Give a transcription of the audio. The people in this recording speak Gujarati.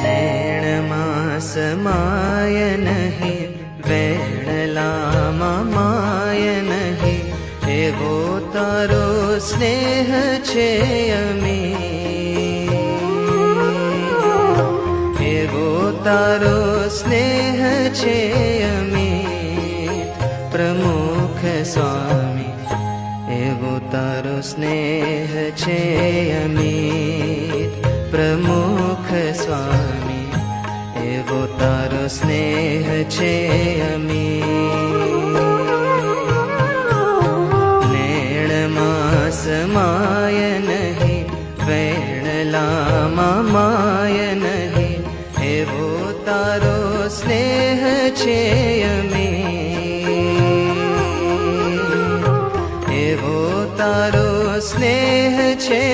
નૈણમાં સમાય નહીં, વેણલામાં માય નહીં, એવો તારો સ્નેહ છે અમી, એવો તારો સ્નેહ છે અમી પ્રમુખ સ્વામી, એવો તારો સ્નેહ છે અમી પ્રમુખ સ્વામી, એવો તારો સ્નેહ છે અમી. નૈણમાં સમાય નહીં, વેણલામાં માય નહીં, એવો તારો સ્નેહ છે અમી, એવો તારો સ્નેહ છે